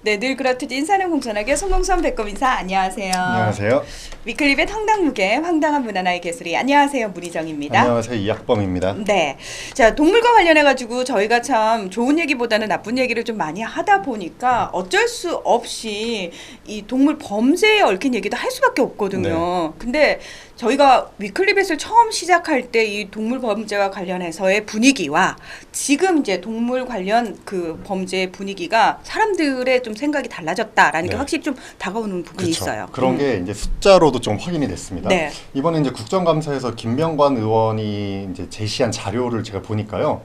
네, 늘 그렇듯 인사는 공손하게 송공선 백검인사 안녕하세요. 안녕하세요. 위클립의 황당무계 황당한 문화나의 개소리 안녕하세요. 문희정입니다. 안녕하세요. 이학범입니다. 네, 자 동물과 관련해가지고 저희가 참 좋은 얘기보다는 나쁜 얘기를 좀 많이 하다 보니까 어쩔 수 없이 이 동물 범죄에 얽힌 얘기도 할 수밖에 없거든요. 네. 근데 저희가 위클립에서 처음 시작할 때 이 동물 범죄와 관련해서의 분위기와 지금 이제 동물 관련 그 범죄의 분위기가 사람들의 좀 생각이 달라졌다라는 게 네. 확실히 좀 다가오는 부분이 그쵸. 있어요. 그런 게 이제 숫자로도 좀 확인이 됐습니다. 네. 이번에 이제 국정감사에서 김명관 의원이 이제 제시한 자료를 제가 보니까요.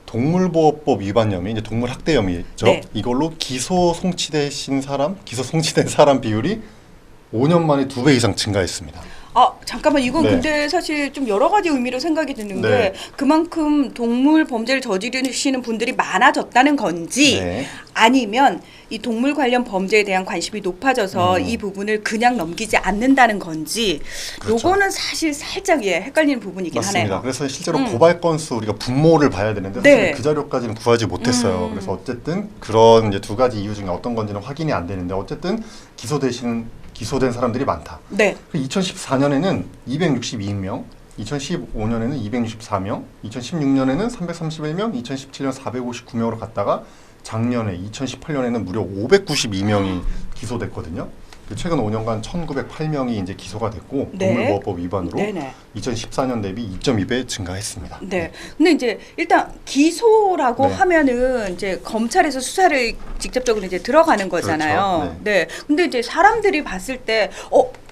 동물보호법 위반 혐의, 이제 동물 학대 혐의죠. 네. 이걸로 기소 송치된 사람 비율이 5년 만에 2배 이상 증가했습니다. 아 잠깐만 이건 네. 근데 사실 좀 여러 가지 의미로 생각이 드는 네. 게 그만큼 동물 범죄를 저지르시는 분들이 많아졌다는 건지 네. 아니면 이 동물 관련 범죄에 대한 관심이 높아져서 이 부분을 그냥 넘기지 않는다는 건지 그렇죠. 요거는 사실 살짝 헷갈리는 부분이긴 맞습니다. 하네요. 그래서 실제로 고발 건수 우리가 분모를 봐야 되는데 네. 사실 그 자료까지는 구하지 못했어요. 그래서 어쨌든 그런 이제 두 가지 이유 중에 어떤 건지는 확인이 안 되는데 어쨌든 기소된 사람들이 많다. 네. 2014년에는 262명, 2015년에는 264명, 2016년에는 331명, 2017년 459명으로 갔다가 작년에 2018년에는 무려 592명이 기소됐거든요. 최근 5년간 1,908명이 이제 기소가 됐고 네. 동물보호법 위반으로 네네. 2014년 대비 2.2배 증가했습니다. 네. 근데 이제 일단 기소라고 네. 하면은 이제 검찰에서 수사를 직접적으로 이제 들어가는 거잖아요. 그렇죠. 네. 근데 이제 사람들이 봤을 때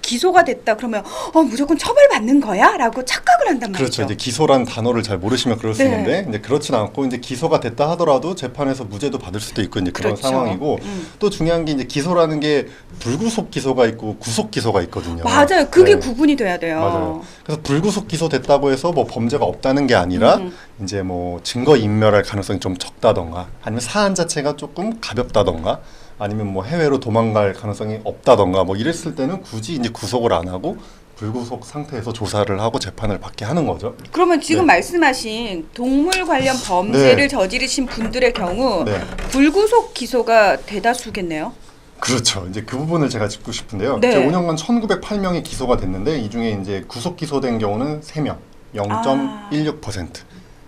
기소가 됐다 그러면 무조건 처벌받는 거야라고 착각을 한단 말이죠. 그렇죠. 이제 기소란 단어를 잘 모르시면 그럴 수 네. 있는데 이제 그렇진 않고 이제 기소가 됐다 하더라도 재판에서 무죄도 받을 수도 있고 이제 그런 그렇죠. 상황이고 또 중요한 게 이제 기소라는 게 불구속 기소가 있고 구속 기소가 있거든요. 맞아요. 그게 네. 구분이 돼야 돼요. 맞아요. 그래서 불구속 기소됐다고 해서 뭐 범죄가 없다는 게 아니라 이제 뭐 증거 인멸할 가능성이 좀 적다던가 아니면 사안 자체가 조금 가볍다던가 아니면 뭐 해외로 도망갈 가능성이 없다던가 뭐 이랬을 때는 굳이 이제 구속을 안 하고 불구속 상태에서 조사를 하고 재판을 받게 하는 거죠. 그러면 지금 네. 말씀하신 동물 관련 범죄를 네. 저지르신 분들의 경우 네. 불구속 기소가 대다수겠네요. 그렇죠. 이제 그 부분을 제가 짚고 싶은데요. 네. 이제 5년간 1,908명이 기소가 됐는데 이 중에 이제 구속 기소된 경우는 3명, 0.16%.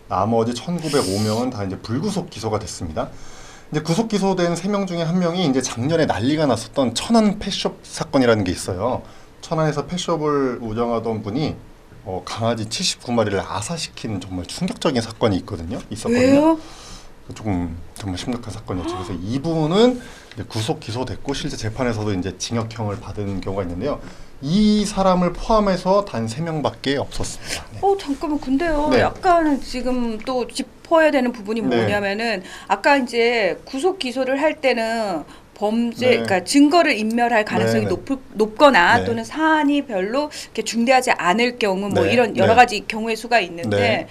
나머지 1,905명은 다 이제 불구속 기소가 됐습니다. 이제 구속 기소된 3명 중에 1명이 이제 작년에 난리가 났었던 천안 펫숍 사건이라는 게 있어요. 천안에서 펫숍을 운영하던 분이 강아지 79마리를 아사시킨 정말 충격적인 사건이 있었거든요. 왜요? 조금 정말 심각한 사건이었죠. 그래서 이분은 이제 구속 기소됐고 실제 재판에서도 이제 징역형을 받은 경우가 있는데요. 이 사람을 포함해서 단 3명밖에 없었습니다. 네. 잠깐만 근데요. 네. 약간 지금 또 짚어야 되는 부분이 네. 뭐냐면은 아까 이제 구속 기소를 할 때는 범죄, 네. 그러니까 증거를 인멸할 가능성이 네, 높거나 네. 또는 사안이 별로 이렇게 중대하지 않을 경우 뭐 네. 이런 여러 네. 가지 경우의 수가 있는데 네.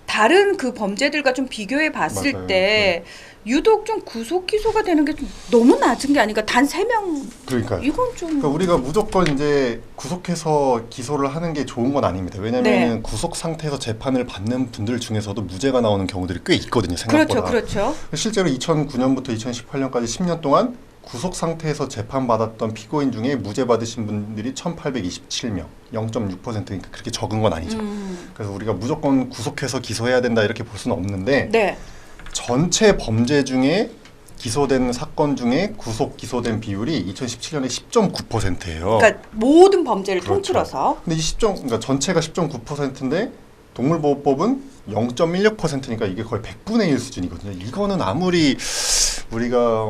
다른 그 범죄들과 좀 비교해 봤을 맞아요. 때 유독 좀 구속 기소가 되는 게 좀 너무 낮은 게 아닌가? 단 3명 그러니까 이건 좀 그러니까 우리가 무조건 이제 구속해서 기소를 하는 게 좋은 건 아닙니다. 왜냐하면 네. 구속 상태에서 재판을 받는 분들 중에서도 무죄가 나오는 경우들이 꽤 있거든요. 생각보다. 그렇죠. 실제로 2009년부터 2018년까지 10년 동안 구속 상태에서 재판받았던 피고인 중에 무죄 받으신 분들이 1,827명, 0.6%니까 그렇게 적은 건 아니죠. 그래서 우리가 무조건 구속해서 기소해야 된다 이렇게 볼 수는 없는데 네. 전체 범죄 중에 기소된 사건 중에 구속 기소된 비율이 2017년에 10.9%예요. 그러니까 모든 범죄를 그렇죠. 통틀어서 근데 그러니까 전체가 10.9%인데 동물보호법은 0.16%니까 이게 거의 100분의 1 수준이거든요. 이거는 아무리 우리가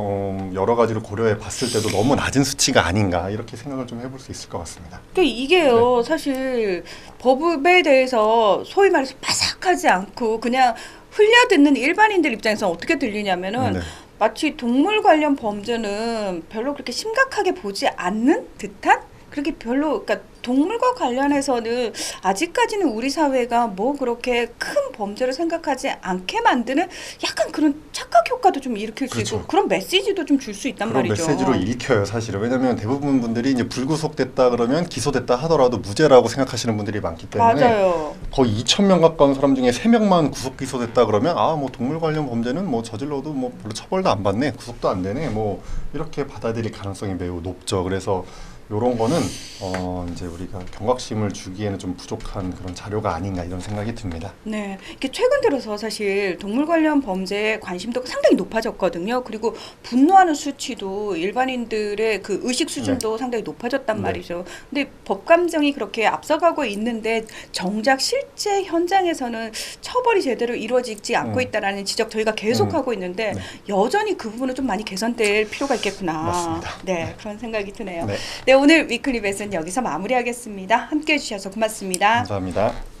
여러 가지로 고려해 봤을 때도 너무 낮은 수치가 아닌가 이렇게 생각을 좀 해볼 수 있을 것 같습니다. 그러니까 이게요 사실 법에 대해서 소위 말해서 바삭하지 않고 그냥 흘려듣는 일반인들 입장에서 어떻게 들리냐면은 네. 마치 동물 관련 범죄는 별로 그렇게 심각하게 보지 않는 듯한 그렇게 별로 그러니까 동물과 관련해서는 아직까지는 우리 사회가 뭐 그렇게 큰 범죄를 생각하지 않게 만드는 약간 그런 착각 효과도 좀 일으킬 수 그렇죠. 있고 그런 메시지도 좀 줄 수 있단 그런 말이죠. 메시지로 읽혀요, 사실은. 왜냐하면 대부분 분들이 이제 불구속됐다 그러면 기소됐다 하더라도 무죄라고 생각하시는 분들이 많기 때문에 맞아요. 거의 2,000명 가까운 사람 중에 3명만 구속 기소됐다 그러면 아, 뭐 동물 관련 범죄는 뭐 저질러도 뭐 별로 처벌도 안 받네, 구속도 안 되네, 뭐 이렇게 받아들일 가능성이 매우 높죠. 그래서 요런 거는 이제 우리가 경각심을 주기에는 좀 부족한 그런 자료가 아닌가 이런 생각이 듭니다. 네, 이게 최근 들어서 사실 동물 관련 범죄에 관심도가 상당히 높아졌거든요. 그리고 분노하는 수치도 일반인들의 그 의식 수준도 상당히 높아졌단 네. 말이죠. 근데 법 감정이 그렇게 앞서가고 있는데 정작 실제 현장에서는 처벌이 제대로 이루어지지 않고 있다라는 지적 저희가 계속하고 있는데 네. 여전히 그 부분은 좀 많이 개선될 필요가 있겠구나. 맞습니다. 네, 그런 생각이 드네요. 네, 네, 오늘 위클리 벳은 여기서 마무리하겠습니다. 함께해 주셔서 고맙습니다. 감사합니다.